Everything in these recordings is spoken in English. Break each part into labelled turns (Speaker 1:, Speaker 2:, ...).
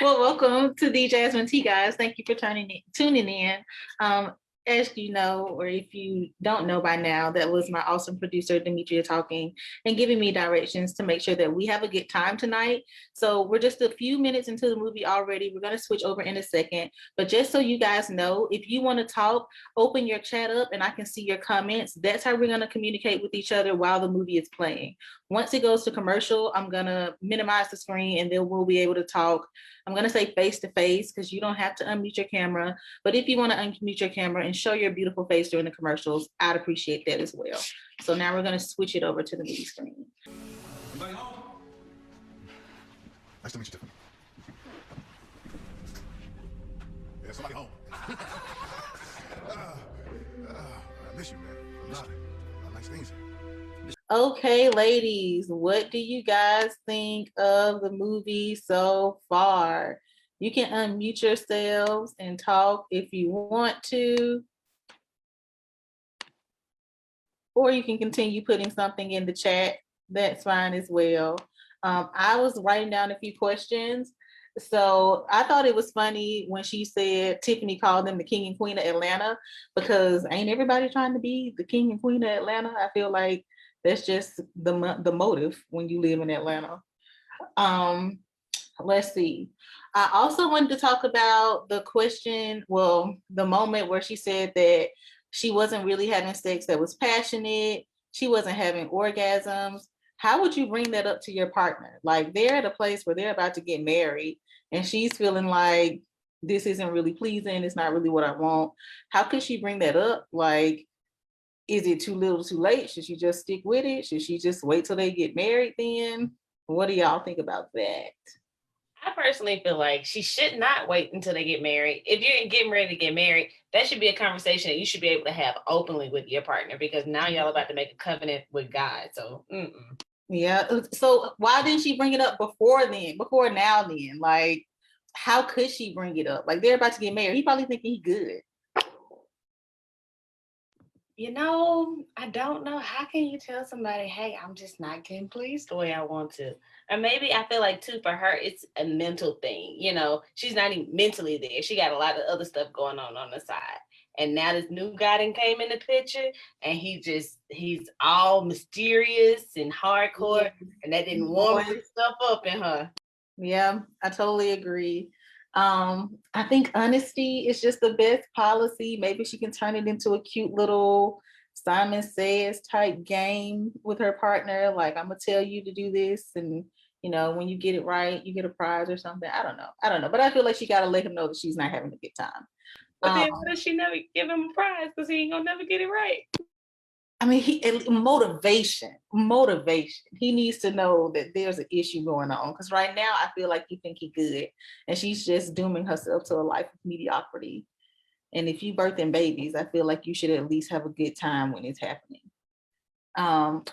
Speaker 1: Well, welcome to the Jasmine T, guys. Thank you for tuning in. As you know, or if you don't know by now, that was my awesome producer, Demetria, talking and giving me directions to make sure that we have a good time tonight. So we're just a few minutes into the movie already. We're going to switch over in a second. But just so you guys know, if you want to talk, open your chat up and I can see your comments. That's how we're going to communicate with each other while the movie is playing. Once it goes to commercial, I'm going to minimize the screen and then we'll be able to talk. I'm going to say face to face because you don't have to unmute your camera. But if you want to unmute your camera and show your beautiful face during the commercials, I'd appreciate that as well. So now we're going to switch it over to the movie screen.
Speaker 2: Anybody home? Nice to meet you, Tiffany. Yeah, somebody home. I miss you, man. I miss you. Nice things.
Speaker 1: Okay, ladies, what do you guys think of the movie so far? You can unmute yourselves and talk if you want to. Or you can continue putting something in the chat. That's fine as well. I was writing down a few questions. So I thought it was funny when she said Tiffany called them the king and queen of Atlanta, because ain't everybody trying to be the king and queen of Atlanta? I feel like that's just the motive when you live in Atlanta. Let's see. I also wanted to talk about the question, well, the moment where she said that she wasn't really having sex that was passionate. She wasn't having orgasms. How would you bring that up to your partner? Like they're at a place where they're about to get married and she's feeling like this isn't really pleasing. It's not really what I want. How could she bring that up? Like, is it too little too late? Should she just stick with it? Should she just wait till they get married then? What do y'all think about that?
Speaker 3: I personally feel like she should not wait until they get married. If you're getting ready to get married, that should be a conversation that you should be able to have openly with your partner, because now y'all about to make a covenant with God. So,
Speaker 1: Yeah. So why didn't she bring it up before then? Before now then? Like, how could she bring it up? Like they're about to get married. He probably thinking he good.
Speaker 3: I don't know. How can you tell somebody, hey, I'm just not getting pleased the way I want to? Or maybe I feel like, too, for her, it's a mental thing. She's not even mentally there. She got a lot of other stuff going on the side. And now this new guy done came in the picture and he's all mysterious and hardcore. Yeah. And that didn't warm stuff up in her.
Speaker 1: Yeah, I totally agree. I think honesty is just the best policy. Maybe she can turn it into a cute little Simon Says type game with her partner. Like, I'm gonna tell you to do this, and when you get it right, you get a prize or something. I don't know. But I feel like she gotta let him know that she's not having a good time.
Speaker 3: But then what if she never give him a prize because he ain't gonna never get it right?
Speaker 1: I mean, motivation. He needs to know that there's an issue going on, because right now I feel like he think he good, and she's just dooming herself to a life of mediocrity. And if you birthing babies, I feel like you should at least have a good time when it's happening.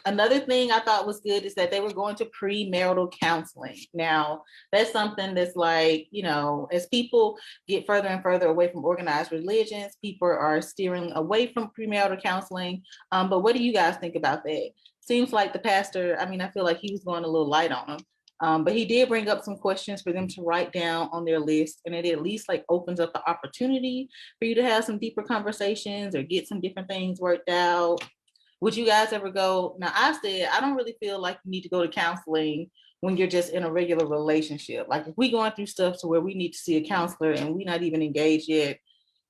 Speaker 1: Another thing I thought was good is that they were going to pre-marital counseling. Now, that's something that's like, as people get further and further away from organized religions, people are steering away from premarital counseling. But what do you guys think about that? Seems like the pastor, I feel like he was going a little light on them. But he did bring up some questions for them to write down on their list, and it at least opens up the opportunity for you to have some deeper conversations or get some different things worked out. Would you guys ever go? Now, I said, I don't really feel like you need to go to counseling when you're just in a regular relationship. Like if we going through stuff to where we need to see a counselor and we're not even engaged yet,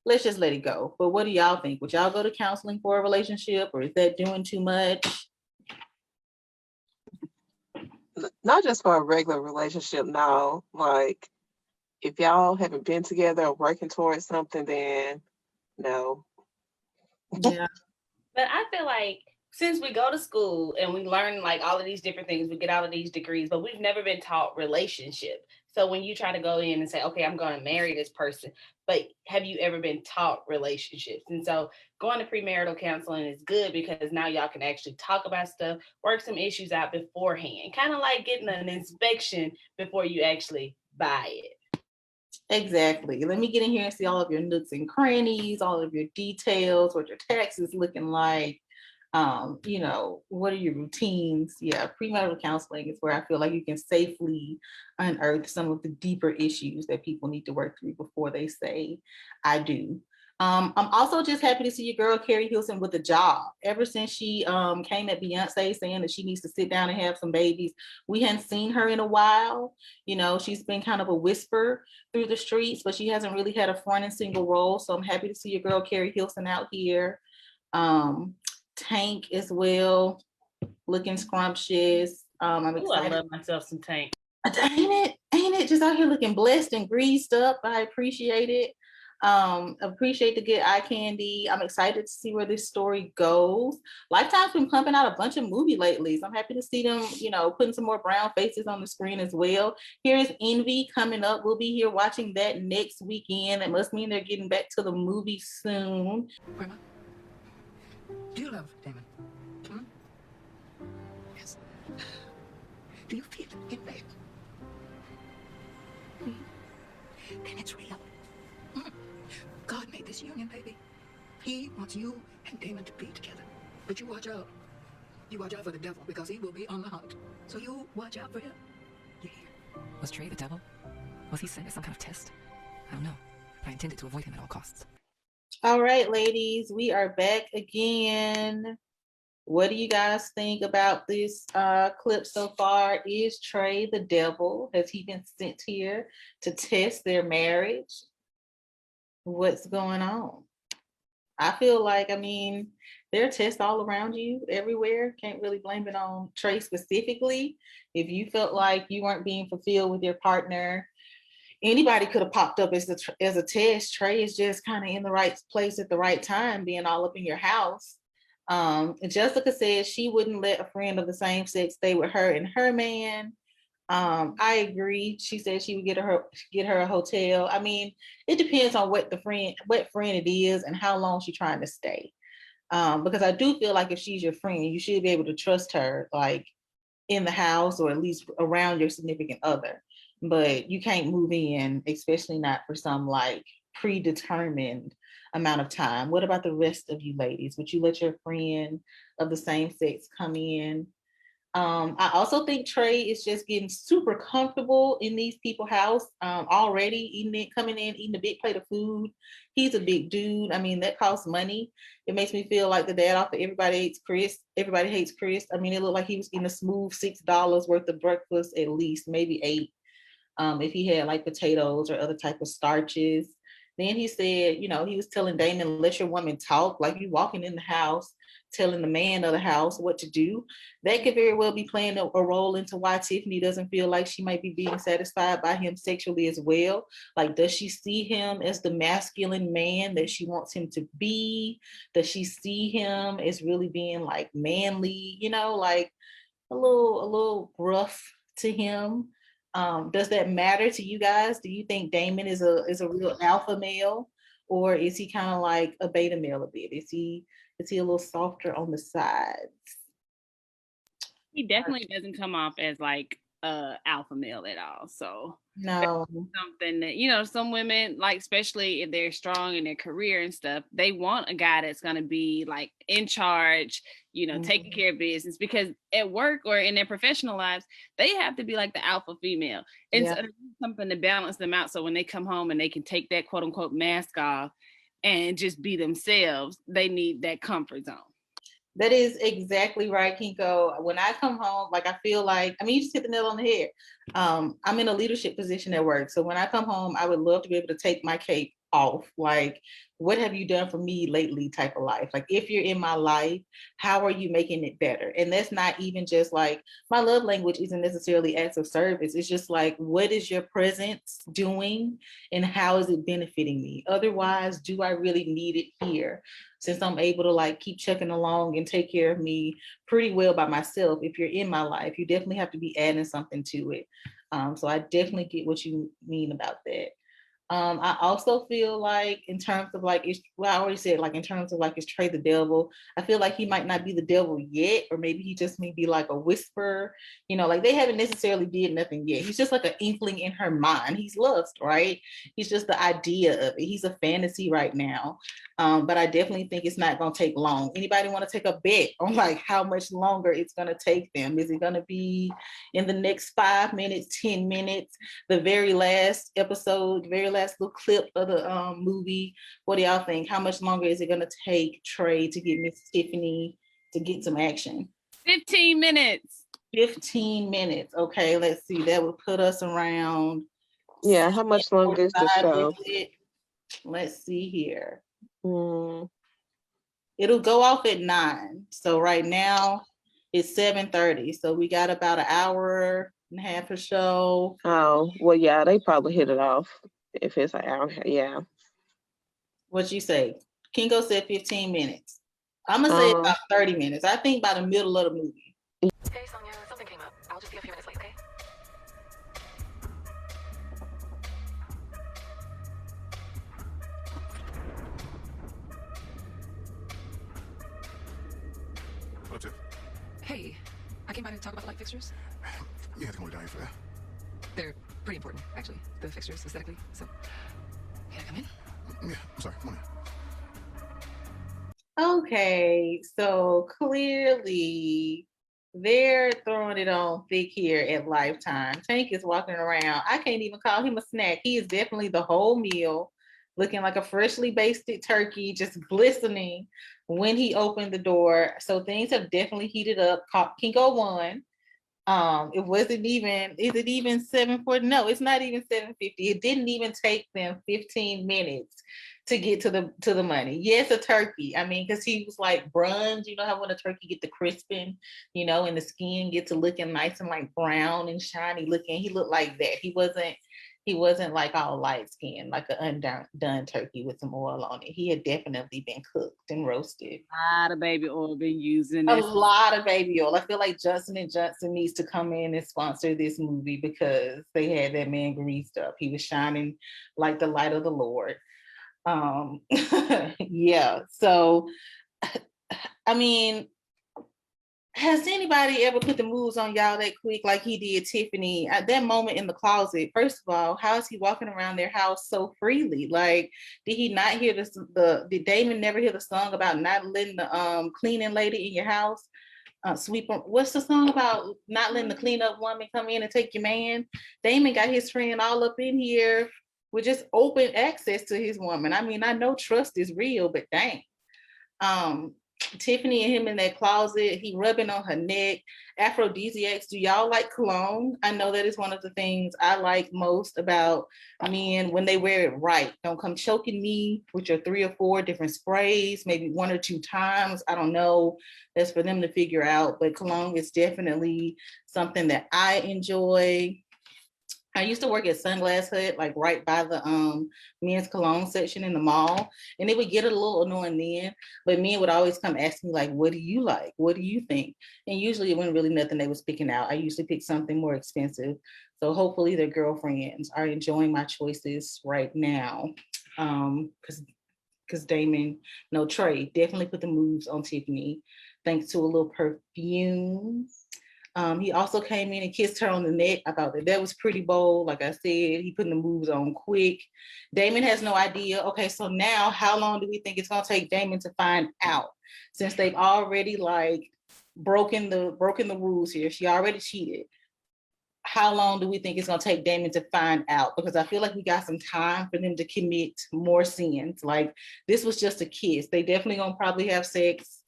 Speaker 1: let's just let it go. But what do y'all think? Would y'all go to counseling for a relationship, or is that doing too much?
Speaker 4: Not just for a regular relationship, no. Like if y'all haven't been together or working towards something, then no.
Speaker 1: Yeah.
Speaker 3: But I feel like since we go to school and we learn all of these different things, we get all of these degrees, but we've never been taught relationship. So when you try to go in and say, okay, I'm going to marry this person, but have you ever been taught relationships? And so going to premarital counseling is good because now y'all can actually talk about stuff, work some issues out beforehand, kind of like getting an inspection before you actually buy it.
Speaker 1: Exactly. Let me get in here and see all of your nooks and crannies, all of your details, what your taxes looking like. You know, what are your routines? Yeah, premarital counseling is where I feel like you can safely unearth some of the deeper issues that people need to work through before they say, I do. I'm also just happy to see your girl Carrie Hilson with a job. Ever since she came at Beyonce saying that she needs to sit down and have some babies, we hadn't seen her in a while. You know, she's been kind of a whisper through the streets, but she hasn't really had a front and single role. So I'm happy to see your girl Carrie Hilson out here. Tank as well, looking scrumptious. I'm excited.
Speaker 3: I love myself some Tank.
Speaker 1: Ain't it just out here looking blessed and greased up? I appreciate it. Appreciate the good eye candy. I'm excited to see where this story goes. Lifetime's been pumping out a bunch of movies lately, so I'm happy to see them, you know, putting some more brown faces on the screen as well. Here is Envy coming up. We'll be here watching that next weekend. It must mean they're getting back to the movie soon.
Speaker 5: Grandma, do you love Damon? Hmm? Yes. Do you feel it in bed? Hmm? Then it's real. Hmm? God made this union, baby. He wants you and Damon to be together. But you watch out. You watch out for the devil because he will be on the hunt. So you watch out for him. You hear?
Speaker 6: Was Trey the devil? Was he sent as some kind of test? I don't know, but I intended to avoid him at all costs.
Speaker 1: All right, ladies, we are back again. What do you guys think about this clip so far? Is Trey the devil? Has he been sent here to test their marriage? What's going on? I feel like, I mean, there are tests all around you, everywhere. Can't really blame it on Trey specifically. If you felt like you weren't being fulfilled with your partner, anybody could have popped up as a test. Trey is just kind of in the right place at the right time, being all up in your house. Jessica said she wouldn't let a friend of the same sex stay with her and her man. I agree. She said she would get her a hotel. I mean, it depends on what friend it is and how long she's trying to stay. Because I do feel like if she's your friend, you should be able to trust her, like in the house or at least around your significant other. But you can't move in, especially not for some like predetermined amount of time. What about the rest of you ladies? Would you let your friend of the same sex come in? I also think Trey is just getting super comfortable in these people's house already, coming in, eating a big plate of food. He's a big dude. I mean, that costs money. It makes me feel like the dad off of Everybody Hates Chris. Everybody Hates Chris. I mean, it looked like he was getting a smooth $6 worth of breakfast, at least, maybe $8. If he had like potatoes or other type of starches. Then he said, you know, he was telling Damon, let your woman talk, like you walking in the house, telling the man of the house what to do. That could very well be playing a role into why Tiffany doesn't feel like she might be being satisfied by him sexually as well. Like, does she see him as the masculine man that she wants him to be? Does she see him as really being like manly, you know, like a little gruff to him? Does that matter to you guys? Do you think Damon is a real alpha male, or is he kind of like a beta male a bit? Is he a little softer on the sides?
Speaker 3: He definitely doesn't come off as like alpha male at all. So
Speaker 1: no,
Speaker 3: something that, you know, some women, like especially if they're strong in their career and stuff, they want a guy that's going to be like in charge, you know, taking care of business, because at work or in their professional lives, they have to be like the alpha female, and so something to balance them out. So when they come home and they can take that quote unquote mask off and just be themselves, they need that comfort zone.
Speaker 1: That is exactly right, Kinko. When I come home, like I feel like, I mean, you just hit the nail on the head. I'm in a leadership position at work. So when I come home, I would love to be able to take my cape off. Like, what have you done for me lately type of life? Like, if you're in my life, how are you making it better? And that's not even just like, my love language isn't necessarily acts of service. It's just like, what is your presence doing and how is it benefiting me? Otherwise, do I really need it here? Since I'm able to like keep chugging along and take care of me pretty well by myself, if you're in my life, you definitely have to be adding something to it. So I definitely get what you mean about that. I also feel like in terms of like, well, I already said like in terms of like, is Trey the devil? I feel like he might not be the devil yet, or maybe he just may be like a whisper, like they haven't necessarily did nothing yet. He's just like an inkling in her mind. He's lust, right? He's just the idea of it. He's a fantasy right now. But I definitely think it's not going to take long. Anybody want to take a bet on like how much longer it's going to take them? Is it going to be in the next 5 minutes, 10 minutes, the very last episode, the very last little clip of the movie? What do y'all think? How much longer is it going to take Trey to get Miss Tiffany to get some action?
Speaker 3: 15 minutes.
Speaker 1: 15 minutes. Okay, let's see. That would put us around.
Speaker 4: Yeah, how much longer is the show?
Speaker 1: Let's see here.
Speaker 4: Mm.
Speaker 1: It'll go off at 9. So right now it's 7:30. So we got about an hour and a half or so.
Speaker 4: Oh, well, yeah, they probably hit it off if it's an hour. Yeah.
Speaker 1: What you say? Kingo said 15 minutes. I'm gonna say about 30 minutes. I think by the middle of the movie.
Speaker 6: Hey, Sonia, something came up. I'll just be a few minutes late, okay?
Speaker 2: What's it?
Speaker 6: Hey, I came by to talk about the light fixtures.
Speaker 2: You have to come down here for that.
Speaker 6: They're pretty important, actually, the fixtures aesthetically. So, can I come in?
Speaker 2: Yeah, I'm sorry. Come on in.
Speaker 1: Okay, so clearly they're throwing it on thick here at Lifetime. Tank is walking around. I can't even call him a snack. He is definitely the whole meal, looking like a freshly basted turkey, just glistening when he opened the door. So things have definitely heated up. Kingo won. It wasn't even, is it even 7:40? No, it's not even 7:50. It didn't even take them 15 minutes to get to the money. Yes, a turkey. I mean, because he was like bronze, how when a turkey get the crisping, and the skin gets to looking nice and like brown and shiny looking. He looked like that. He wasn't like all light skinned, like an undone turkey with some oil on it. He had definitely been cooked and roasted.
Speaker 3: A lot of baby oil been using
Speaker 1: A
Speaker 3: this.
Speaker 1: lot of baby oil. I feel like Johnson & Johnson needs to come in and sponsor this movie because they had that man greased up. He was shining like the light of the Lord. Yeah. So, I mean, has anybody ever put the moves on y'all that quick like he did Tiffany at that moment in the closet? First of all, how is he walking around their house so freely? Like, did he not hear did Damon never hear the song about not letting the cleaning lady in your house sweep? What's the song about not letting the cleanup woman come in and take your man? Damon got his friend all up in here with just open access to his woman. I mean, I know trust is real, but dang. Tiffany and him in that closet, he rubbing on her neck. Aphrodisiacs, do y'all like cologne? I know that is one of the things I like most about men when they wear it right. Don't come choking me with your 3 or 4 different sprays, maybe 1 or 2 times. I don't know. That's for them to figure out. But cologne is definitely something that I enjoy. I used to work at Sunglass Hut, like right by the men's cologne section in the mall. And it would get a little annoying then, but men would always come ask me like, what do you like? What do you think? And usually it wasn't really nothing they was picking out. I usually pick something more expensive. So hopefully their girlfriends are enjoying my choices right now. Because Damon, no, Trey definitely put the moves on Tiffany, thanks to a little perfume. He also came in and kissed her on the neck. I thought that was pretty bold. Like I said, he putting the moves on quick. Damon has no idea. Okay, so now how long do we think it's gonna take Damon to find out? Since they've already like broken the rules here. She already cheated. How long do we think it's gonna take Damon to find out? Because I feel like we got some time for them to commit more sins. Like this was just a kiss. They definitely gonna probably have sex.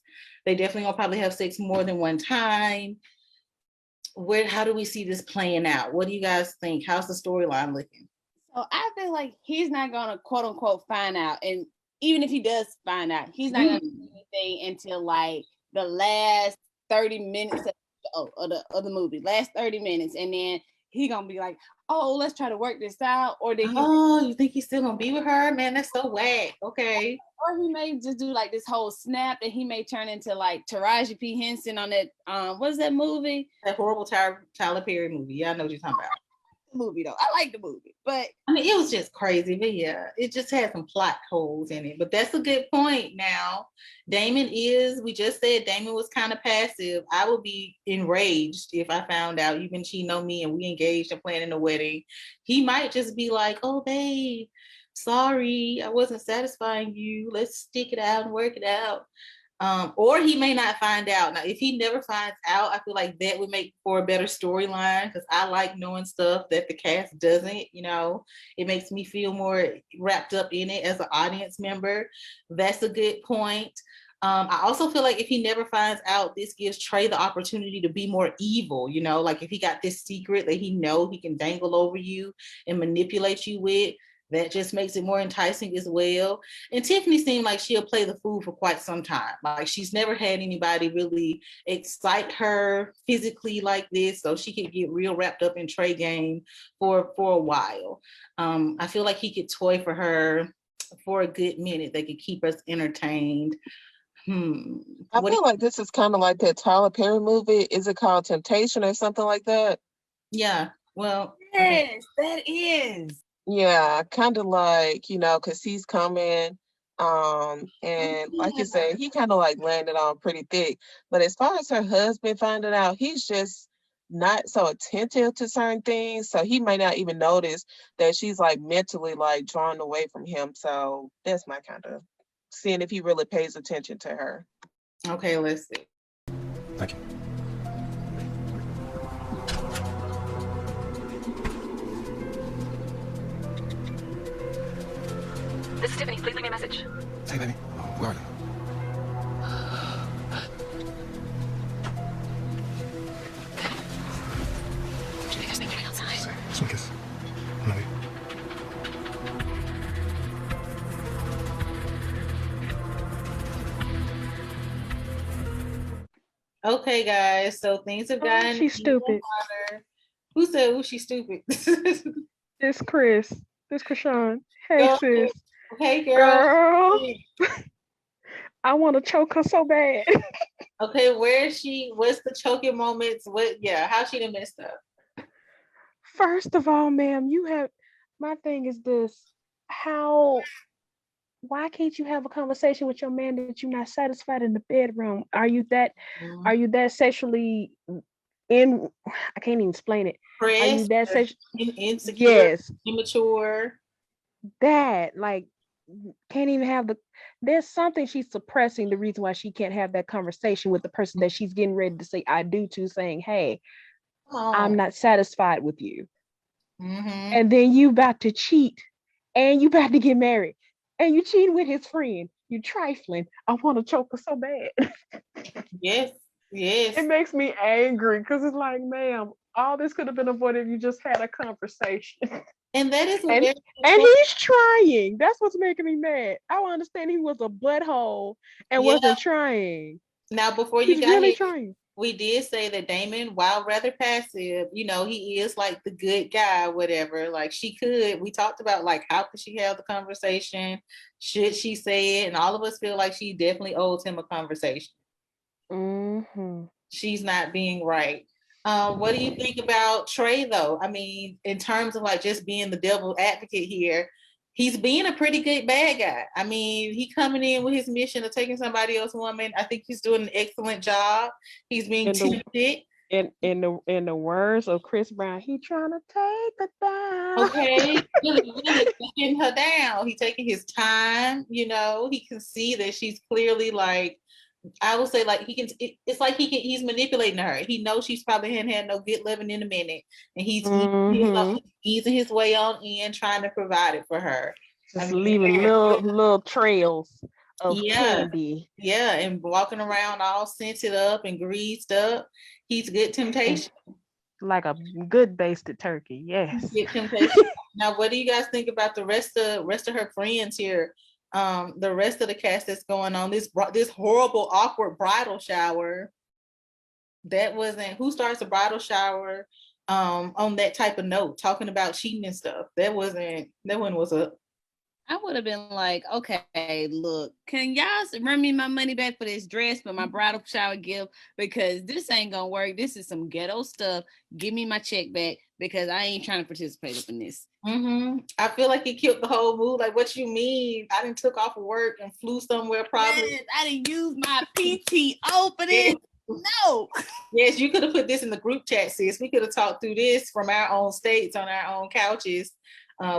Speaker 1: They definitely gonna probably have sex more than one time. How do we see this playing out? What do you guys think? How's the storyline looking?
Speaker 3: So I feel like he's not gonna quote unquote find out, and even if he does find out, he's not gonna do anything until like the last 30 minutes of the movie, last 30 minutes, and then he gonna be like, oh, let's try to work this out. Or then
Speaker 1: you think he's still gonna be with her? Man, that's so whack. Okay.
Speaker 3: Or he may just do like this whole snap, and he may turn into like Taraji P. Henson on that what is that movie?
Speaker 1: That horrible Tyler Perry movie. Yeah, I know what you're talking about.
Speaker 3: the movie though. I like the movie, but
Speaker 1: I mean, it was just crazy, but yeah, it just had some plot holes in it. But that's a good point. Now, we just said Damon was kind of passive. I would be enraged if I found out you've been cheating on me and we engaged and planning a wedding. He might just be like, oh, babe, sorry, I wasn't satisfying you. Let's stick it out and work it out. Or he may not find out. Now, if he never finds out, I feel like that would make for a better storyline because I like knowing stuff that the cast doesn't, it makes me feel more wrapped up in it as an audience member. That's a good point. I also feel like if he never finds out, this gives Trey the opportunity to be more evil, like if he got this secret that he can dangle over you and manipulate you with, that just makes it more enticing as well. And Tiffany seemed like she'll play the fool for quite some time. Like she's never had anybody really excite her physically like this, so she could get real wrapped up in Trey game for a while. I feel like he could toy for her for a good minute. They could keep us entertained.
Speaker 4: I feel like this is kind of like that Tyler Perry movie. Is it called Temptation or something like that?
Speaker 1: Yeah, well.
Speaker 3: Yes, that is.
Speaker 4: Yeah, kind of like, because he's coming. And like you said, he kind of like landed on pretty thick. But as far as her husband finding out, he's just not so attentive to certain things. So he may not even notice that she's like mentally like drawn away from him. So that's my kind of seeing if he really pays attention to her.
Speaker 1: Okay, let's see.
Speaker 2: Thank you.
Speaker 6: This is Tiffany. Please leave me a message.
Speaker 2: Hey, baby. Where are you?
Speaker 6: Do you guys think you're outside?
Speaker 2: Say, sweet kiss. I love you.
Speaker 1: Okay, guys. So things have gotten.
Speaker 7: She's stupid.
Speaker 1: Harder. Who said she's stupid?
Speaker 7: This Chris. This Krishan. Hey, sis.
Speaker 1: Hey, girl.
Speaker 7: I want to choke her so bad.
Speaker 1: Okay, where is she? What's the choking moments? How she done messed up?
Speaker 7: First of all, ma'am, my thing is this. Why can't you have a conversation with your man that you're not satisfied in the bedroom? Are you that sexually I can't even explain it. Are you that sexually
Speaker 1: insecure? Yes. Immature?
Speaker 7: That, like, can't even have there's something she's suppressing, the reason why she can't have that conversation with the person that she's getting ready to say I do to, saying, hey, I'm not satisfied with you. And then you about to cheat and you about to get married and you cheating with his friend. You trifling. I want to choke her so bad.
Speaker 1: Yes.
Speaker 7: It makes me angry because it's like, ma'am, all this could have been avoided if you just had a conversation.
Speaker 1: And that is
Speaker 7: and he's trying. That's what's making me mad. I don't understand. He was a butthole and wasn't trying.
Speaker 1: Now, before
Speaker 7: he's
Speaker 1: you got
Speaker 7: really
Speaker 1: here,
Speaker 7: trying.
Speaker 1: We did say that Damon, while rather passive, he is like the good guy, whatever. Like we talked about like how could she have the conversation? Should she say it? And all of us feel like she definitely owes him a conversation. She's not being right. What do you think about Trey, though? I mean, in terms of like just being the devil advocate here, he's being a pretty good bad guy. I mean, he coming in with his mission of taking somebody else's woman. I think he's doing an excellent job. He's being tempted.
Speaker 7: In the words of Chris Brown, he trying to take her down.
Speaker 1: Okay, really taking her down. He's taking his time. He can see that she's clearly like. I would say like it's like he's manipulating her. He knows she's probably hadn't had no good living in a minute, and he's easing his way on in, trying to provide it for her.
Speaker 7: Just leaving little trails of candy.
Speaker 1: Yeah, and walking around all scented up and greased up. He's good temptation.
Speaker 7: Like a good basted turkey, yes.
Speaker 1: Good temptation. Now, what do you guys think about the rest of her friends here? The rest of the cast that's going on this horrible awkward bridal shower. That wasn't who starts a bridal shower on that type of note, talking about cheating and stuff. That one was up.
Speaker 3: I would have been like, okay, look, can y'all run me my money back for this dress for my bridal shower gift? Because this ain't gonna work. This is some ghetto stuff. Give me my check back. because I ain't trying to participate up in this.
Speaker 1: I feel like it killed the whole mood. Like, what you mean? I didn't took off of work and flew somewhere probably.
Speaker 3: Yes, I didn't use my PTO for this. No.
Speaker 1: Yes, you could have put this in the group chat, sis. We could have talked through this from our own states on our own couches.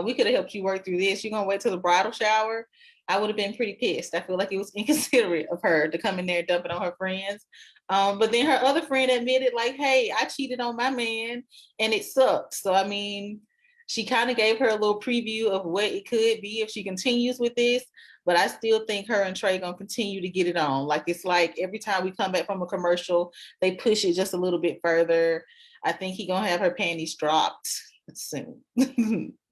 Speaker 1: We could have helped you work through this. You're gonna wait till the bridal shower. I would have been pretty pissed. I feel like it was inconsiderate of her to come in there and dump it on her friends. But then her other friend admitted, like, hey, I cheated on my man and it sucks. So I mean, she kind of gave her a little preview of what it could be if she continues with this. But I still think her and Trey gonna continue to get it on. Like, it's like every time we come back from a commercial, they push it just a little bit further. I think he gonna have her panties dropped soon.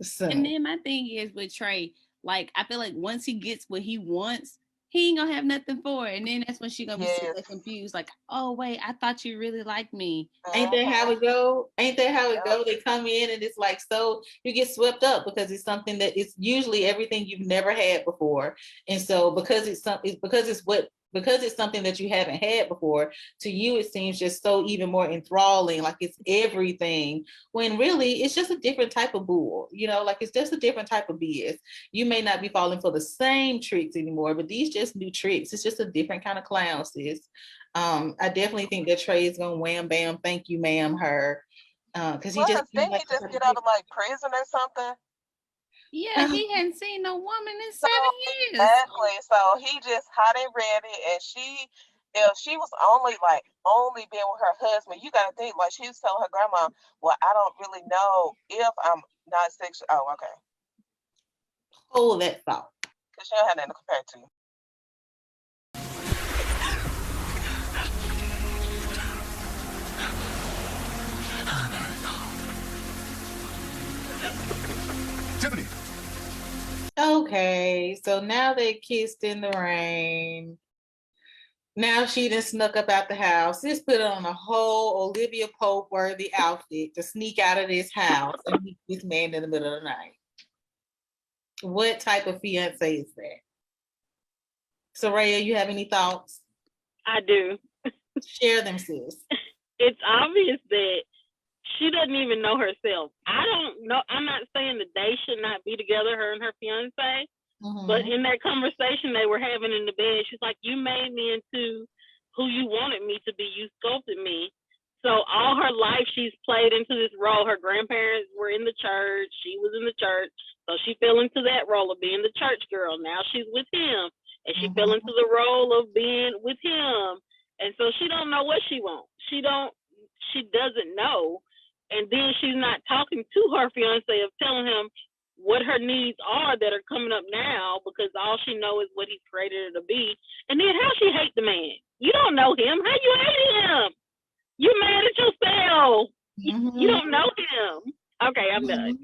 Speaker 1: soon.
Speaker 3: And then my thing is with Trey, like, I feel like once he gets what he wants, he ain't gonna have nothing for it. And then that's when she gonna be super confused, like, oh wait, I thought you really liked me.
Speaker 1: Ain't that how it go? Ain't that how it go? They come in and it's like, so you get swept up because it's something that it's usually everything you've never had before. And so because it's something that you haven't had before, to you it seems just so even more enthralling, like it's everything, when really it's just a different type of bull, you know, like it's just a different type of BS. You may not be falling for the same tricks anymore, but these just new tricks. It's just a different kind of clown, sis. I definitely think that Trey is gonna wham bam, thank you, ma'am, her. Because he just
Speaker 4: didn't he just get out of like prison or something?
Speaker 3: Yeah, he hadn't seen no woman in 7 years.
Speaker 4: Exactly. So he just hot and ready, and if she was only being with her husband, you gotta think like she was telling her grandma, well, I don't really know if I'm not sexual. Oh, okay.
Speaker 1: Hold that thought.
Speaker 4: Because she don't have nothing to compare to.
Speaker 2: Tiffany.
Speaker 1: Okay, so now they kissed in the rain. Now she done snuck up out the house. Just put on a whole Olivia Pope worthy outfit to sneak out of this house and meet this man in the middle of the night. What type of fiance is that? Soraya, you have any thoughts?
Speaker 8: I do.
Speaker 1: Share them, sis.
Speaker 8: It's obvious that she doesn't even know herself. I don't know. I'm not saying that they should not be together, her and her fiance. But in that conversation they were having in the bed, she's like, you made me into who you wanted me to be. You sculpted me. So all her life she's played into this role. Her grandparents were in the church. She was in the church. So she fell into that role of being the church girl. Now she's with him. And she fell into the role of being with him. And so she don't know what she wants. She doesn't know. And then she's not talking to her fiance of telling him what her needs are that are coming up now, because all she knows is what he's created her to be. And then how she hate the man. You don't know him. How you hate him? You mad at yourself. You don't know him. Okay, I'm done.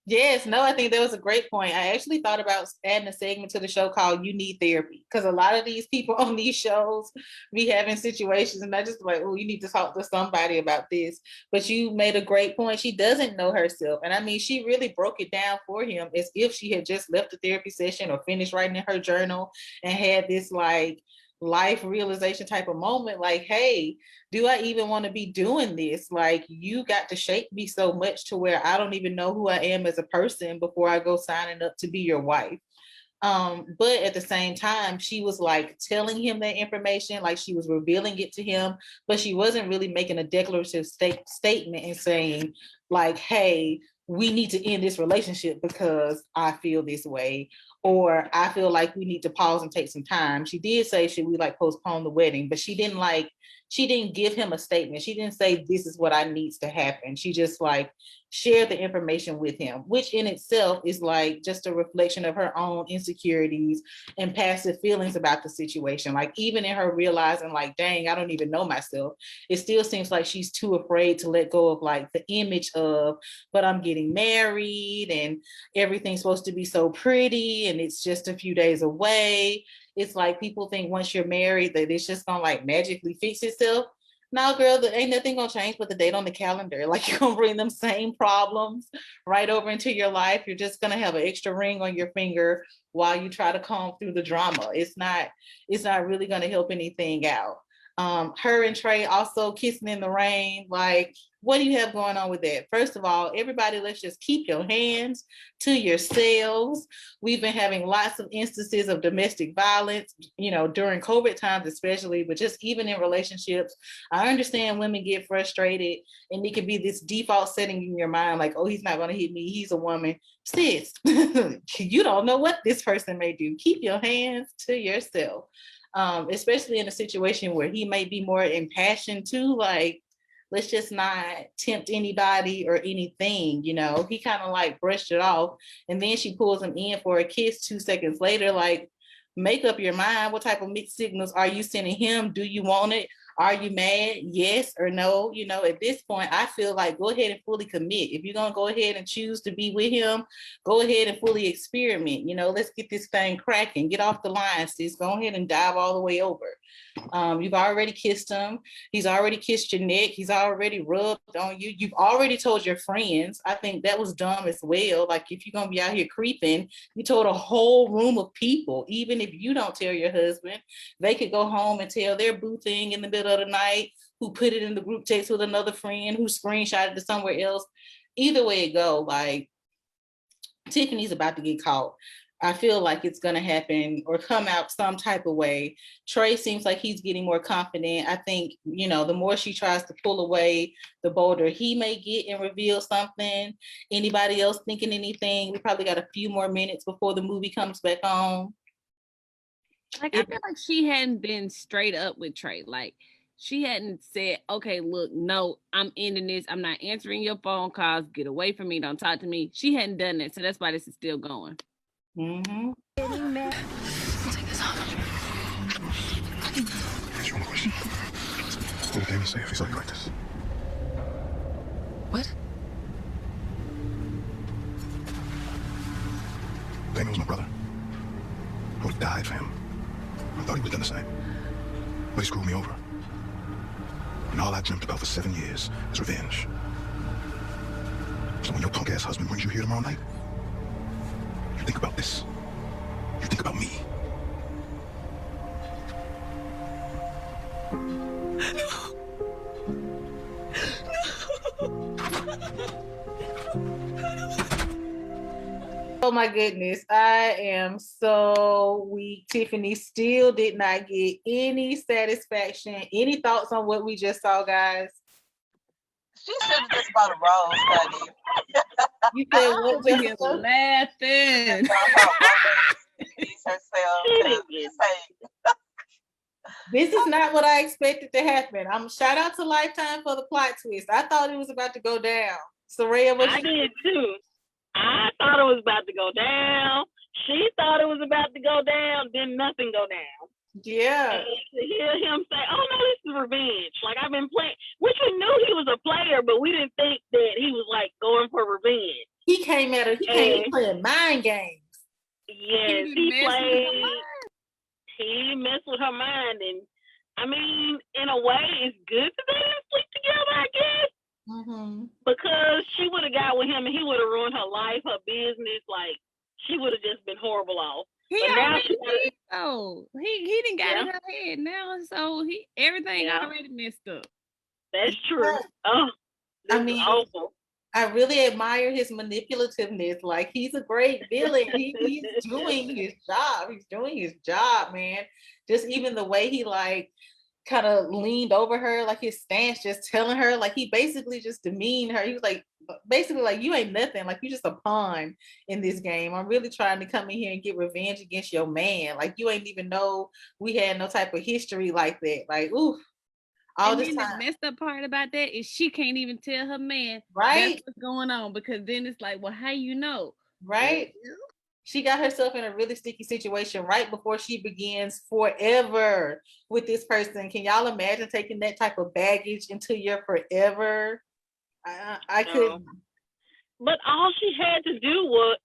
Speaker 1: Yes, no, I think that was a great point. I actually thought about adding a segment to the show called You Need Therapy, because a lot of these people on these shows be having situations and I just like, oh, you need to talk to somebody about this. But you made a great point. She doesn't know herself. And I mean, she really broke it down for him as if she had just left the therapy session or finished writing in her journal and had this like life realization type of moment, like, hey, do I even want to be doing this? Like, you got to shape me so much to where I don't even know who I am as a person before I go signing up to be your wife. But at the same time, she was like telling him that information, like she was revealing it to him, but she wasn't really making a declarative statement and saying like, hey, we need to end this relationship because I feel this way, or I feel like we need to pause and take some time. She did say, should we like postpone the wedding? But she didn't give him a statement. She didn't say, this is what I needs to happen. She just like shared the information with him, which in itself is like just a reflection of her own insecurities and passive feelings about the situation. Like even in her realizing like, dang, I don't even know myself, it still seems like she's too afraid to let go of like the image of, but I'm getting married and everything's supposed to be so pretty and it's just a few days away. It's like people think once you're married that it's just gonna like magically fix itself. No, girl, there ain't nothing gonna change but the date on the calendar. Like you're gonna bring them same problems right over into your life. You're just gonna have an extra ring on your finger while you try to comb through the drama. It's not really gonna help anything out. Her and Trey also kissing in the rain. Like, what do you have going on with that? First of all, everybody, let's just keep your hands to yourselves. We've been having lots of instances of domestic violence, during COVID times especially, but just even in relationships. I understand women get frustrated and it could be this default setting in your mind, like, oh, he's not going to hit me. He's a woman. Sis, you don't know what this person may do. Keep your hands to yourself. Especially in a situation where he may be more impassioned too, like, let's just not tempt anybody or anything, he kind of like brushed it off, and then she pulls him in for a kiss 2 seconds later. Like, make up your mind. What type of mixed signals are you sending him? Do you want it? Are you mad? Yes or no? At this point, I feel like go ahead and fully commit. If you're going to go ahead and choose to be with him, go ahead and fully experiment. Let's get this thing cracking. Get off the line, sis. Go ahead and dive all the way over. You've already kissed him. He's already kissed your neck. He's already rubbed on you. You've already told your friends. I think that was dumb as well. Like, if you're going to be out here creeping, you told a whole room of people. Even if you don't tell your husband, they could go home and tell their boo thing in the middle of the night, who put it in the group text with another friend, who screenshotted it somewhere else. Either way it go, like, Tiffany's about to get caught. I feel like it's going to happen or come out some type of way. Trey seems like he's getting more confident. I think, the more she tries to pull away, the bolder he may get and reveal something. Anybody else thinking anything? We probably got a few more minutes before the movie comes back on.
Speaker 9: Like, I feel like she hadn't been straight up with Trey. Like, she hadn't said, okay, look, no, I'm ending this. I'm not answering your phone calls. Get away from me. Don't talk to me. She hadn't done that. So that's why this is still going.
Speaker 2: I'll take this off. Ask you one question. What did Damon say if he saw you like this?
Speaker 6: What?
Speaker 2: Damon was my brother. I would have died for him. I thought he would have done the same. But he screwed me over. And all I dreamt about for 7 years is revenge. So when your punk-ass husband brings you here tomorrow night, you think about this. You think about me.
Speaker 1: Oh my goodness, I am so weak. Tiffany still did not get any satisfaction. Any thoughts on what we just saw, guys?
Speaker 4: She should have just bought a rose, honey.
Speaker 1: You said what?
Speaker 9: Over here laughing.
Speaker 1: This is not what I expected to happen. Shout out to Lifetime for the plot twist. I thought it was about to go down. Soraya, what
Speaker 8: I did too. I thought it was about to go down. She thought it was about to go down. Then nothing go down.
Speaker 1: Yeah.
Speaker 8: And to hear him say, "Oh no, this is revenge." Like, I've been playing, which we knew he was a player, but we didn't think that he was like going for revenge.
Speaker 1: He came playing mind games.
Speaker 8: Yes, he played. He messed with her mind, and I mean, in a way, it's good that they didn't sleep together, I guess.
Speaker 1: Mm-hmm.
Speaker 8: Because she would have got with him, and he would have ruined her life, her business. Like, she would have just been horrible off.
Speaker 9: He
Speaker 8: But now
Speaker 9: already
Speaker 8: she
Speaker 9: did, though. He didn't got in her head now, so everything
Speaker 8: Yeah.
Speaker 9: already messed up.
Speaker 8: That's true. Oh, this
Speaker 1: I mean,
Speaker 8: is awful.
Speaker 1: I really admire his manipulativeness. Like, he's a great villain. He's doing his job. He's doing his job, man. Just even the way he like kind of leaned over her, like his stance, just telling her, like he basically just demeaned her. He was like, basically like, you ain't nothing. Like, you just a pawn in this game. I'm really trying to come in here and get revenge against your man. Like, you ain't even know we had no type of history like that. Like, ooh. All
Speaker 9: and
Speaker 1: this
Speaker 9: then
Speaker 1: time.
Speaker 9: the messed up part about that is she can't even tell her man
Speaker 1: Right.
Speaker 9: that's what's going on, because then it's like, well, how you know?
Speaker 1: Right. She got herself in a really sticky situation right before she begins forever with this person. Can y'all imagine taking that type of baggage into your forever? I couldn't.
Speaker 8: But all she had to do was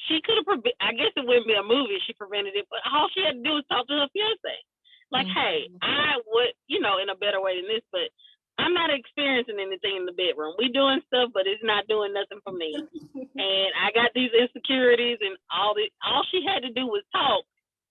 Speaker 8: she could have I guess it wouldn't be a movie if she prevented it, but all she had to do was talk to her fiance. Like, hey, I would, in a better way than this, but I'm not experiencing anything in the bedroom. We doing stuff, but it's not doing nothing for me. And I got these insecurities and all this. All she had to do was talk,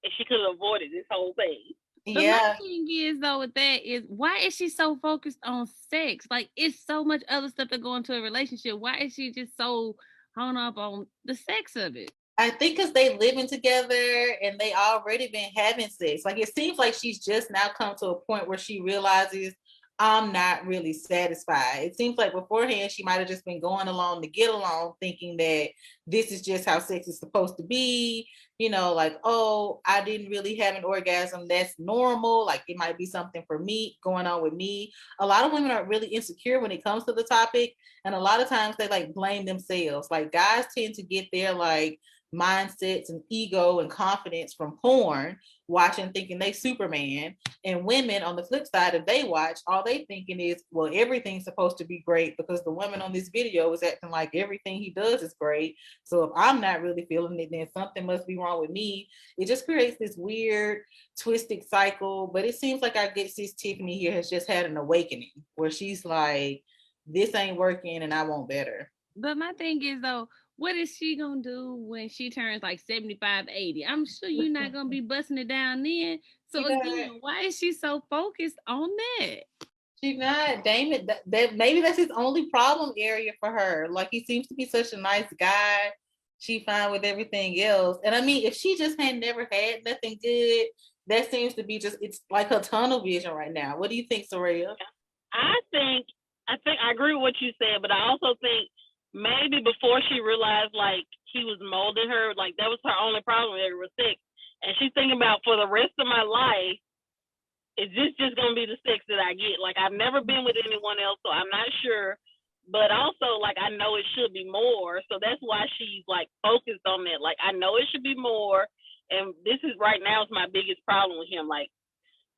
Speaker 8: and she could have avoided this whole thing.
Speaker 9: But
Speaker 1: Yeah.
Speaker 9: my thing is though with that is why is she so focused on sex? Like it's so much other stuff that go into a relationship. Why is she just so hung up on the sex of it?
Speaker 1: I think because they living together and they already been having sex. Like it seems like she's just now come to a point where she realizes I'm not really satisfied. It seems like beforehand she might have just been going along to get along, thinking that this is just how sex is supposed to be. You know, like, oh, I didn't really have an orgasm. That's normal. Like it might be something for me going on with me. A lot of women are really insecure when it comes to the topic. And a lot of times they like blame themselves. Like guys tend to get their like mindsets and ego and confidence from porn, watching thinking they Superman. And women on the flip side, if they watch, all they thinking is, well, everything's supposed to be great because the woman on this video is acting like everything he does is great. So if I'm not really feeling it, then something must be wrong with me. It just creates this weird twisted cycle. But it seems like our good sis Tiffany here has just had an awakening where she's like, this ain't working and I want better.
Speaker 9: But my thing is though, what is she gonna do when she turns like 75, 80? I'm sure you're not gonna be busting it down then. So again, why is she so focused on that?
Speaker 1: She's not. Damon, that maybe that's his only problem area for her. Like he seems to be such a nice guy. She fine with everything else. And I mean, if she just had never had nothing good, that seems to be just, it's like her tunnel vision right now. What do you think, Soraya?
Speaker 8: I think I agree with what you said, but I also think maybe before she realized like he was molding her, like that was her only problem with was sex. And she's thinking about for the rest of my life, is this just gonna be the sex that I get? Like I've never been with anyone else, so I'm not sure. But also like I know it should be more. So that's why she's like focused on that. Like I know it should be more. And this is right now is my biggest problem with him. Like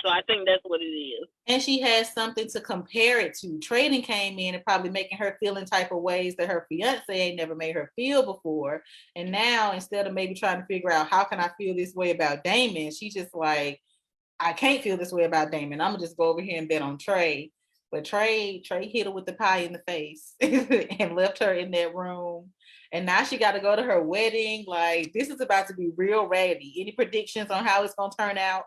Speaker 8: so I think that's what it is.
Speaker 1: And she has something to compare it to. Trading came in and probably making her feel in type of ways that her fiance ain't never made her feel before. And now instead of maybe trying to figure out how can I feel this way about Damon, she's just like, I can't feel this way about Damon. I'm gonna just go over here and bet on Trey. But Trey hit her with the pie in the face and left her in that room. And now she got to go to her wedding. Like this is about to be real ratty. Any predictions on how it's gonna turn out?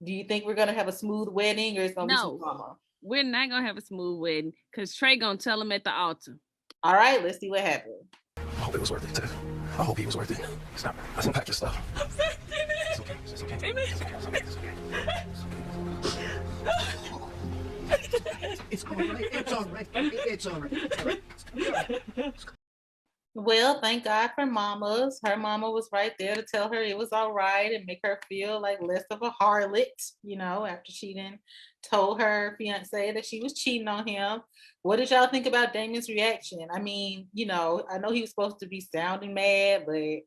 Speaker 1: Do you think we're gonna have a smooth wedding or it's gonna be some drama?
Speaker 9: We're not gonna have a smooth wedding because Trey gonna tell him at the altar.
Speaker 1: All right, let's see what happens.
Speaker 2: I hope it was worth it, Tiff. I hope he was worth it. Stop. Let's unpack your stuff. It's okay. It's okay. It's okay.
Speaker 5: It's all right. It's all right. It's all right. It's all right.
Speaker 1: Well, thank God for mamas. Her mama was right there to tell her it was all right and make her feel like less of a harlot, you know, after she then told her fiance that she was cheating on him. What did y'all think about Damon's reaction? I mean, you know, I know he was supposed to be sounding mad, but he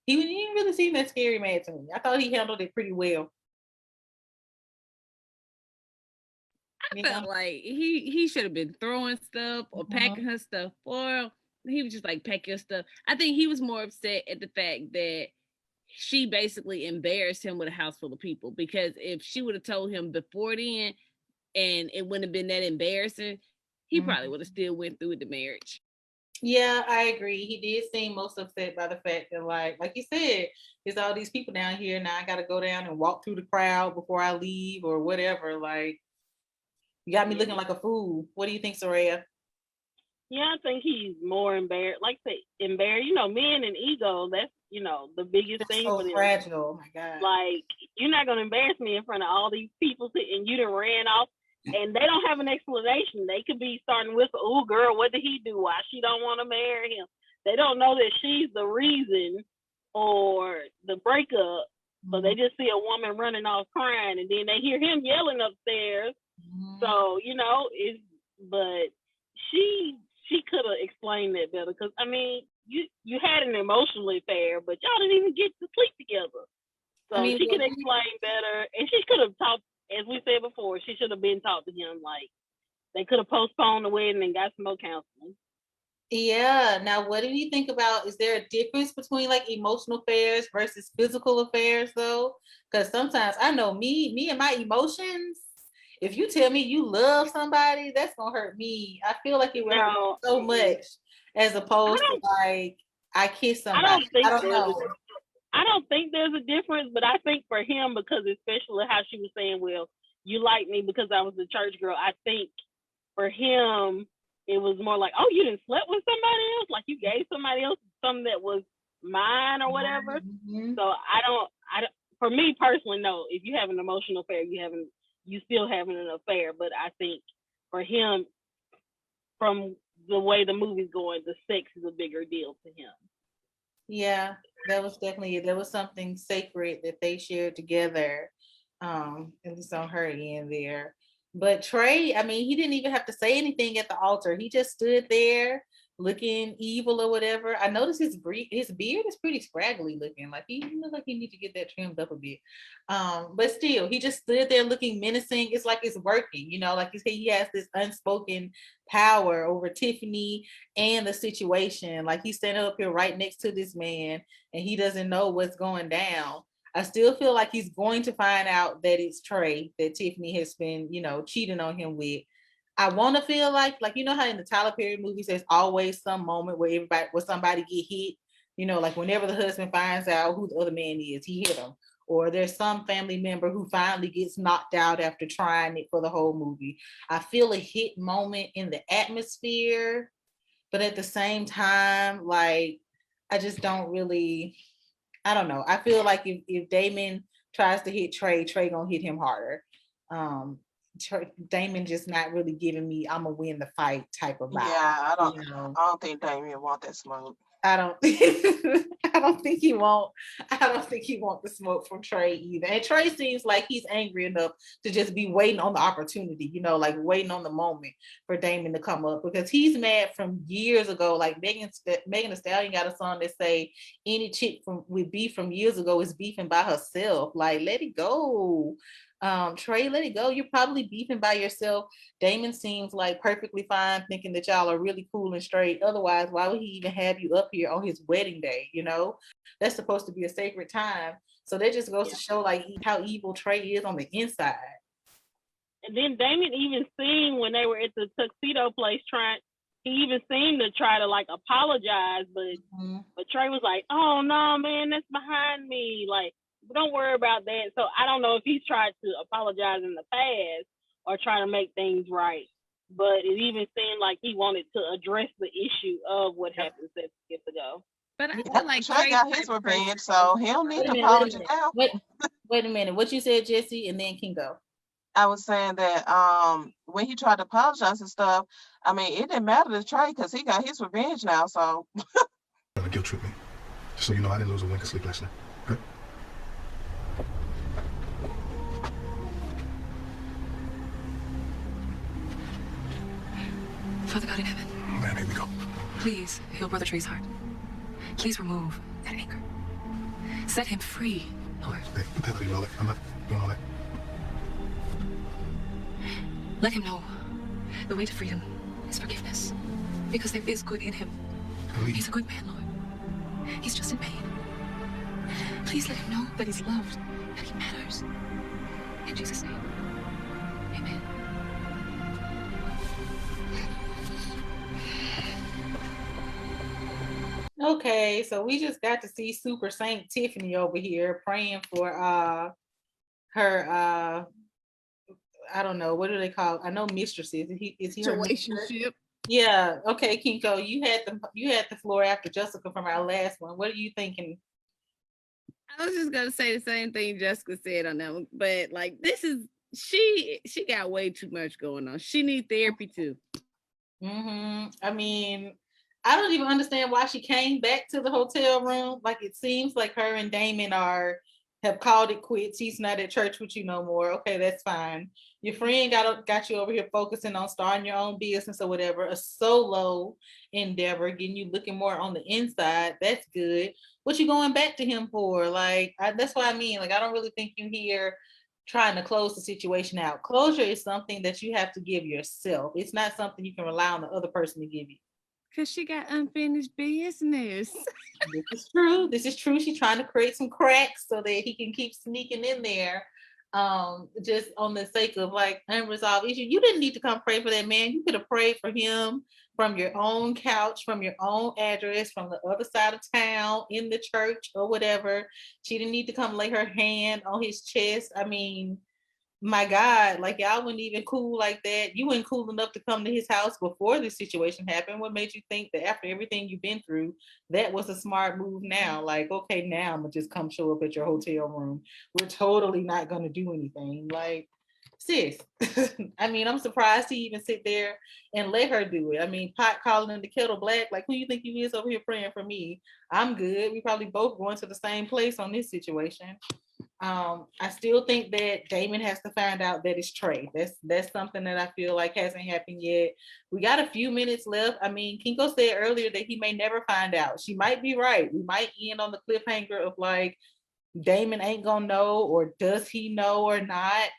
Speaker 1: didn't really seem that scary mad to me. I thought he handled it pretty well.
Speaker 9: I felt like he should have been throwing stuff or packing her stuff for her. He was just like, pack your stuff. I think he was more upset at the fact that she basically embarrassed him with a house full of people, because if she would have told him before then and it wouldn't have been that embarrassing, he probably would have still went through with the marriage.
Speaker 1: Yeah, I agree. He did seem most upset by the fact that like you said, there's all these people down here. Now I got to go down and walk through the crowd before I leave or whatever. Like, you got me looking like a fool. What do you think, Soraya?
Speaker 8: Yeah, I think he's more embarrassed. Like say embarrassed, you know, men and ego, that's, you know, the biggest thing
Speaker 1: so
Speaker 8: for them.
Speaker 1: Fragile. Oh my God.
Speaker 8: Like, you're not gonna embarrass me in front of all these people and you done ran off and they don't have an explanation. They could be starting with, oh girl, what did he do? Why she don't want to marry him? They don't know that she's the reason or the breakup. So they just see a woman running off crying and then they hear him yelling upstairs. So, you know, but she could have explained that better, because I mean, you had an emotional affair, but y'all didn't even get to sleep together. So I mean, she could explain better, and she could have talked, as we said before, she should have been talked to him. Like they could have postponed the wedding and got some more counseling.
Speaker 1: Yeah. Now, what do you think about? Is there a difference between like emotional affairs versus physical affairs, though? Because sometimes I know me and my emotions. If you tell me you love somebody, that's gonna hurt me. I feel like it would hurt so much as opposed to like I kiss somebody. I don't know.
Speaker 8: I don't think there's a difference, but I think for him, because especially how she was saying, well, you like me because I was a church girl. I think for him, it was more like, oh, you didn't slept with somebody else? Like you gave somebody else something that was mine or whatever.
Speaker 1: Mm-hmm.
Speaker 8: So I don't, for me personally, no, if you have an emotional affair, you still having an affair. But I think for him, from the way the movie's going, the sex is a bigger deal to him.
Speaker 1: Yeah, that was definitely, there was something sacred that they shared together, at least on her end there. But Trey, I mean, he didn't even have to say anything at the altar. He just stood there looking evil or whatever. I noticed his beard is pretty scraggly looking. Like he looks like he needs to get that trimmed up a bit. But still, he just stood there looking menacing. It's like it's working, you know, like he has this unspoken power over Tiffany and the situation. Like he's standing up here right next to this man and he doesn't know what's going down. I still feel like he's going to find out that it's Trey that Tiffany has been, you know, cheating on him with. I want to feel like you know how in the Tyler Perry movies, there's always some moment where somebody get hit. You know, like whenever the husband finds out who the other man is, he hit him. Or there's some family member who finally gets knocked out after trying it for the whole movie. I feel a hit moment in the atmosphere, but at the same time, like I just don't really. I don't know. I feel like if Damon tries to hit Trey gonna hit him harder. Damon just not really giving me I'm gonna win the fight type of vibe.
Speaker 4: Yeah,
Speaker 1: You know?
Speaker 4: I don't think Damien want that smoke.
Speaker 1: I don't think he won't the smoke from Trey either. And Trey seems like he's angry enough to just be waiting on the opportunity, you know, like waiting on the moment for Damon to come up, because he's mad from years ago. Like Megan Thee Stallion got a song that say any chick with beef from years ago is beefing by herself. Like, let it go. Trey, let it go. You're probably beefing by yourself. Damon seems like perfectly fine, thinking that y'all are really cool and straight. Otherwise, why would he even have you up here on his wedding day? You know, that's supposed to be a sacred time. So that just goes to show like how evil Trey is on the inside.
Speaker 8: And then Damon even seemed when they were at the tuxedo place he even seemed to try to like apologize, but Trey was like, "Oh no, man, that's behind me. Like, don't worry about that." So I don't know if he's tried to apologize in the past or try to make things right, but it even seemed like he wanted to address the issue of what happened 7 years ago.
Speaker 9: But I feel like
Speaker 4: Trey got his revenge, so he don't need to apologize now.
Speaker 1: Wait a minute. What you said, Jesse, and then Kingo.
Speaker 4: I was saying that when he tried to apologize and stuff, I mean, it didn't matter to Trey because he got his revenge now. So
Speaker 2: Guilt trip me. Just so you know, I didn't lose a wink of sleep last night. Okay?
Speaker 6: Father God in heaven.
Speaker 2: Man, here we go.
Speaker 6: Please heal Brother Trey's heart. Please remove that anger. Set him free, Lord.
Speaker 2: Hey, what the hell are you all that? I'm not doing all that.
Speaker 6: Let him know the way to freedom is forgiveness. Because there is good in him. He's a good man, Lord. He's just in pain. Please let him know that he's loved, that he matters. In Jesus' name, amen.
Speaker 1: Okay, so we just got to see Super Saint Tiffany over here praying for her I don't know, what do they call it? I know mistresses. Is he her
Speaker 9: Situationship?
Speaker 1: Yeah. Okay, Kinko, you had the floor after Jessica from our last one. What are you thinking?
Speaker 9: I was just gonna say the same thing Jessica said on that one, but like this is she got way too much going on. She needs therapy too.
Speaker 1: I mean, I don't even understand why she came back to the hotel room. Like it seems like her and Damon have called it quits. He's not at church with you no more. Okay, that's fine. Your friend got you over here focusing on starting your own business or whatever, a solo endeavor, getting you looking more on the inside. That's good. What you going back to him for? Like, that's what I mean. Like, I don't really think you here trying to close the situation out. Closure is something that you have to give yourself. It's not something you can rely on the other person to give you.
Speaker 9: Because she got unfinished business.
Speaker 1: This is true. She's trying to create some cracks so that he can keep sneaking in there. Just on the sake of like unresolved issue. You didn't need to come pray for that man. You could have prayed for him from your own couch, from your own address, from the other side of town, in the church or whatever. She didn't need to come lay her hand on his chest. I mean, my God, like y'all weren't even cool like that. You weren't cool enough to come to his house before this situation happened. What made you think that after everything you've been through, that was a smart move now? Like, okay, now I'm gonna just come show up at your hotel room. We're totally not gonna do anything. Like, sis, I mean, I'm surprised he even sit there and let her do it. I mean, pot calling the kettle black. Like, who you think you is over here praying for me? I'm good. We probably both going to the same place on this situation. I still think that Damon has to find out that it's Trey. That's something that I feel like hasn't happened yet. We got a few minutes left. I mean, Kinko said earlier that he may never find out. She might be right. We might end on the cliffhanger of like Damon ain't gonna know, or does he know or not?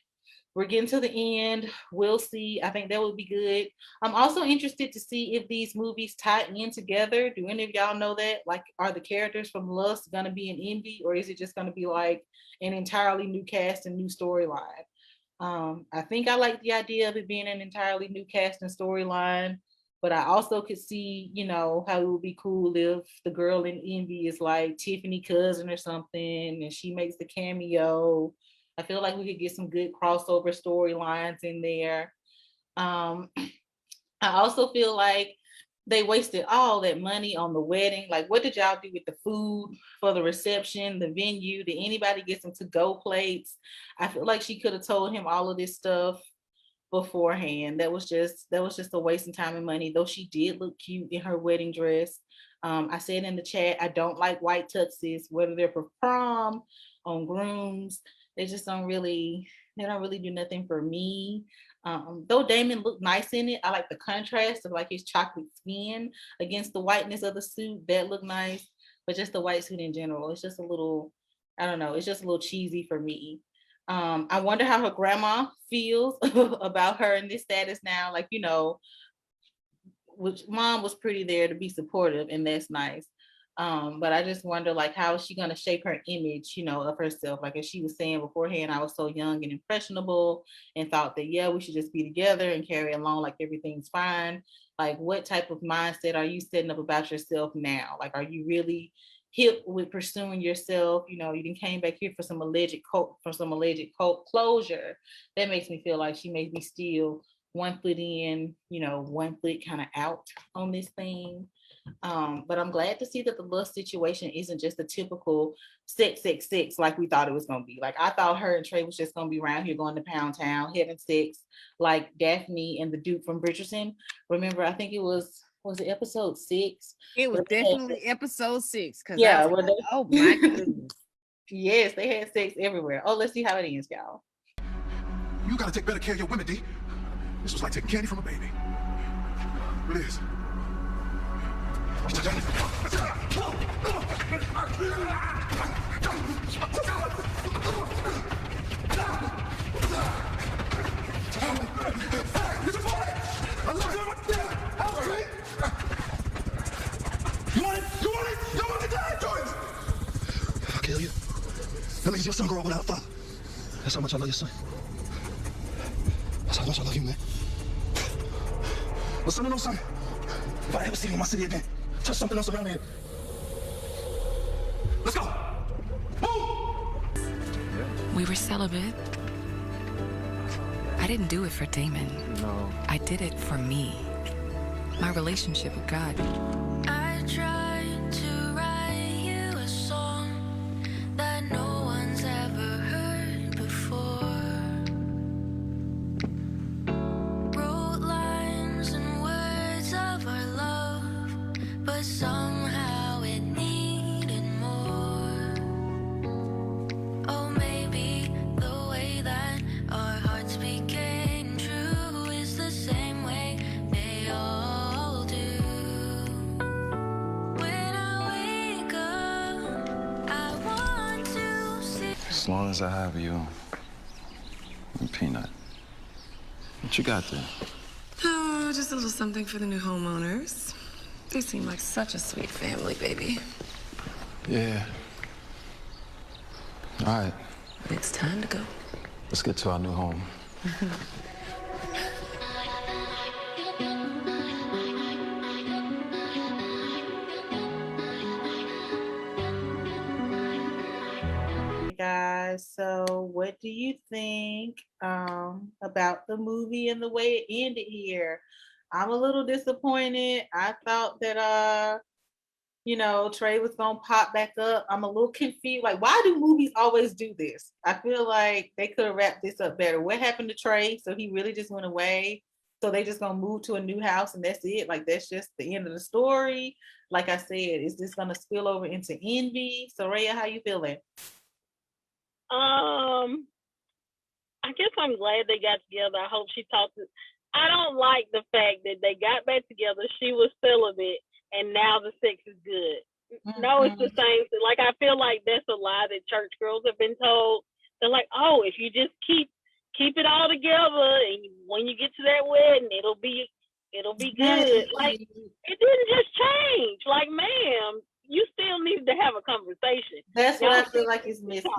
Speaker 1: We're getting to the end. We'll see. I think that would be good. I'm also interested to see if these movies tie in together. Do any of y'all know that? Like, are the characters from Lust gonna be in Envy, or is it just gonna be like an entirely new cast and new storyline? I think I like the idea of it being an entirely new cast and storyline, but I also could see, you know, how it would be cool if the girl in Envy is like Tiffany cousin or something, and she makes the cameo. I feel like we could get some good crossover storylines in there. I also feel like they wasted all that money on the wedding. Like, what did y'all do with the food for the reception, the venue? Did anybody get some to-go plates? I feel like she could have told him all of this stuff beforehand. That was just a waste of time and money, though she did look cute in her wedding dress. I said in the chat, I don't like white tuxes, whether they're for prom, on grooms. They just don't really do nothing for me. Though Damon looked nice in it, I like the contrast of like his chocolate skin against the whiteness of the suit. That looked nice, but just the white suit in general, it's just a little, I don't know, it's just a little cheesy for me. I wonder how her grandma feels about her in this status now. Like, you know, which mom was pretty there to be supportive, and that's nice. But I just wonder, like, how is she going to shape her image, you know, of herself? Like, as she was saying beforehand, I was so young and impressionable and thought that, yeah, we should just be together and carry along like everything's fine. Like, what type of mindset are you setting up about yourself now? Like, are you really hip with pursuing yourself? You know, you didn't came back here for some alleged cult closure. That makes me feel like she may be still 1 foot in, you know, 1 foot kind of out on this thing. But I'm glad to see that the Lust situation isn't just a typical sex like we thought it was going to be. Like, I thought her and Trey was just going to be around here going to Pound Town, having sex like Daphne and the dude from Bridgerton. Remember, I think it was it episode 6?
Speaker 9: It was definitely episode 6.
Speaker 1: Yeah.
Speaker 9: Oh my goodness.
Speaker 1: Yes, they had sex everywhere. Oh, let's see how it ends, y'all.
Speaker 2: You gotta take better care of your women, D. This was like taking candy from a baby. Liz. I'll kill you. That means your son grow up without a father. That's how much I love your son. That's how much I love you, man. But son, I know something. If I ever see you in my city again, touch something else around here. Let's go. Move.
Speaker 6: We were celibate. I didn't do it for Damon.
Speaker 10: No.
Speaker 6: I did it for me. My relationship with God.
Speaker 11: I tried to write you a song that no one's ever heard before. Wrote lines and words of our love, but somehow it needed more. Oh, maybe the way that our hearts became true is the same way they all do. When I wake up, I want to see.
Speaker 10: As long as I have you and Peanut. What you got there?
Speaker 6: Oh, just a little something for the new homeowners. They seem like such a sweet family, baby.
Speaker 10: Yeah. All right.
Speaker 6: It's time to go.
Speaker 10: Let's get to our new home.
Speaker 1: Guys, so what do you think about the movie and the way it ended here? I'm a little disappointed. I thought that Trey was gonna pop back up. I'm a little confused. Like, why do movies always do this? I feel like they could have wrapped this up better. What happened to Trey? So he really just went away. So they just gonna move to a new house and that's it. Like that's just the end of the story. Like I said, is this gonna spill over into envy? So Raya, how you feeling?
Speaker 8: I guess I'm glad they got together. I hope she talked to. I don't like the fact that they got back together. She was celibate, and now the sex is good. Mm-hmm. No, it's the same. Like I feel like that's a lie that church girls have been told. They're like, oh, if you just keep it all together, and when you get to that wedding, it'll be good. Like it didn't just change. Like, ma'am, you still need to have a conversation.
Speaker 1: That's what I feel like is missing.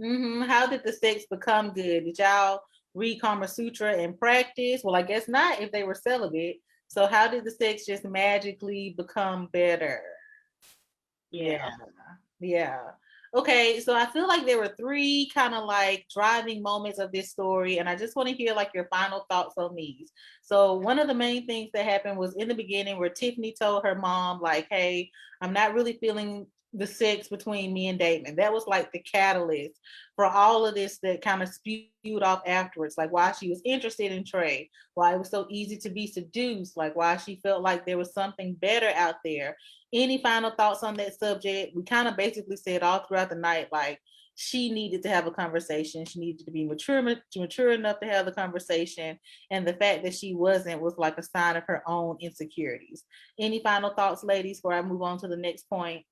Speaker 1: Mm-hmm. How did the sex become good? Did y'all read Kama Sutra and practice? Well, I guess not if they were celibate. So how did the sex just magically become better? Yeah. Okay, so I feel like there were three kind of like driving moments of this story, and I just want to hear like your final thoughts on these. So one of the main things that happened was in the beginning where Tiffany told her mom, like, hey, I'm not really feeling the sex between me and Damon. That was like the catalyst for all of this that kind of spewed off afterwards, like why she was interested in Trey, why it was so easy to be seduced, like why she felt like there was something better out there. Any final thoughts on that subject? We kind of basically said all throughout the night, like she needed to have a conversation. She needed to be mature enough to have the conversation. And the fact that she wasn't was like a sign of her own insecurities. Any final thoughts, ladies, before I move on to the next point?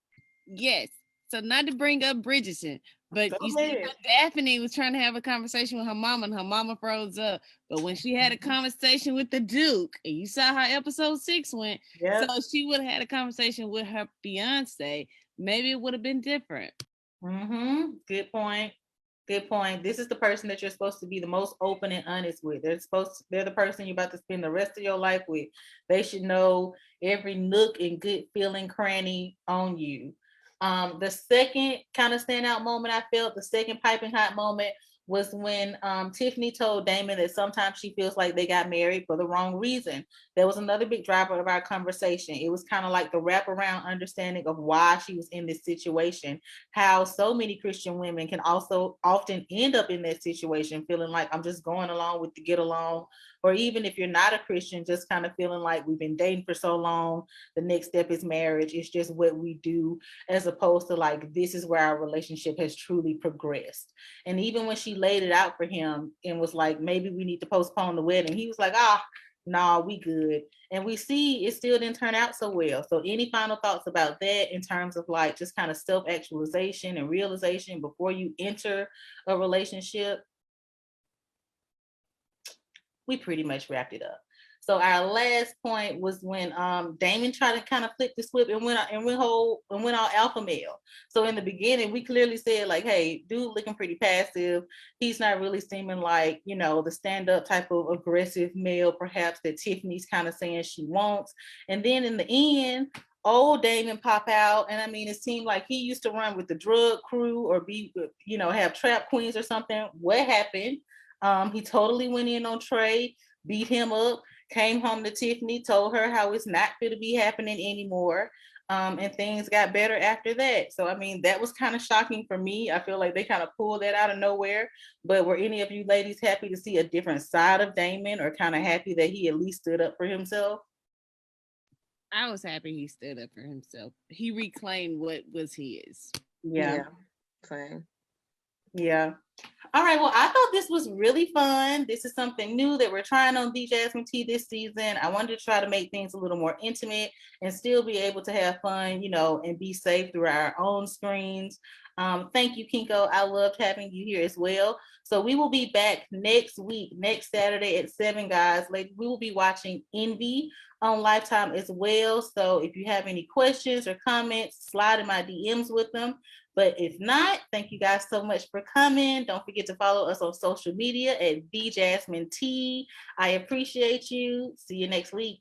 Speaker 9: Yes. So not to bring up Bridgerton, but you see how Daphne was trying to have a conversation with her mama and her mama froze up. But when she had a conversation with the Duke, and you saw how episode 6 went, so she would have had a conversation with her fiance, maybe it would have been different.
Speaker 1: Mm-hmm. Good point. This is the person that you're supposed to be the most open and honest with. They're the person you're about to spend the rest of your life with. They should know every nook and good feeling cranny on you. The second kind of standout moment I felt, the second piping hot moment, was when Tiffany told Damon that sometimes she feels like they got married for the wrong reason. That was another big driver of our conversation. It was kind of like the wraparound understanding of why she was in this situation, how so many Christian women can also often end up in that situation feeling like I'm just going along with the get along, or even if you're not a Christian, just kind of feeling like we've been dating for so long, the next step is marriage. It's just what we do, as opposed to like, this is where our relationship has truly progressed. And even when she laid it out for him and was like, maybe we need to postpone the wedding, he was like, nah, we good. And we see it still didn't turn out so well. So any final thoughts about that in terms of like just kind of self-actualization and realization before you enter a relationship? We pretty much wrapped it up. So our last point was when Damon tried to kind of flip the script and went all alpha male. So in the beginning, we clearly said like, hey, dude looking pretty passive. He's not really seeming like, the stand-up type of aggressive male, perhaps that Tiffany's kind of saying she wants. And then in the end, old Damon pop out. And I mean, it seemed like he used to run with the drug crew or be, have trap queens or something. What happened? He totally went in on Trey, beat him up, came home to Tiffany, told her how it's not going to be happening anymore. And things got better after that. So, I mean, that was kind of shocking for me. I feel like they kind of pulled that out of nowhere. But were any of you ladies happy to see a different side of Damon, or kind of happy that he at least stood up for himself?
Speaker 9: I was happy he stood up for himself. He reclaimed what was his.
Speaker 1: Yeah.
Speaker 4: Same.
Speaker 1: Yeah. All right. Well, I thought this was really fun. This is something new that we're trying on TheJasmineTea this season. I wanted to try to make things a little more intimate and still be able to have fun, and be safe through our own screens. Thank you, Kinko. I loved having you here as well. So we will be back next week, next Saturday at 7, guys. Like, we will be watching Envy on Lifetime as well. So if you have any questions or comments, slide in my DMs with them. But if not, thank you guys so much for coming. Don't forget to follow us on social media at TheJasmineTea. I appreciate you. See you next week.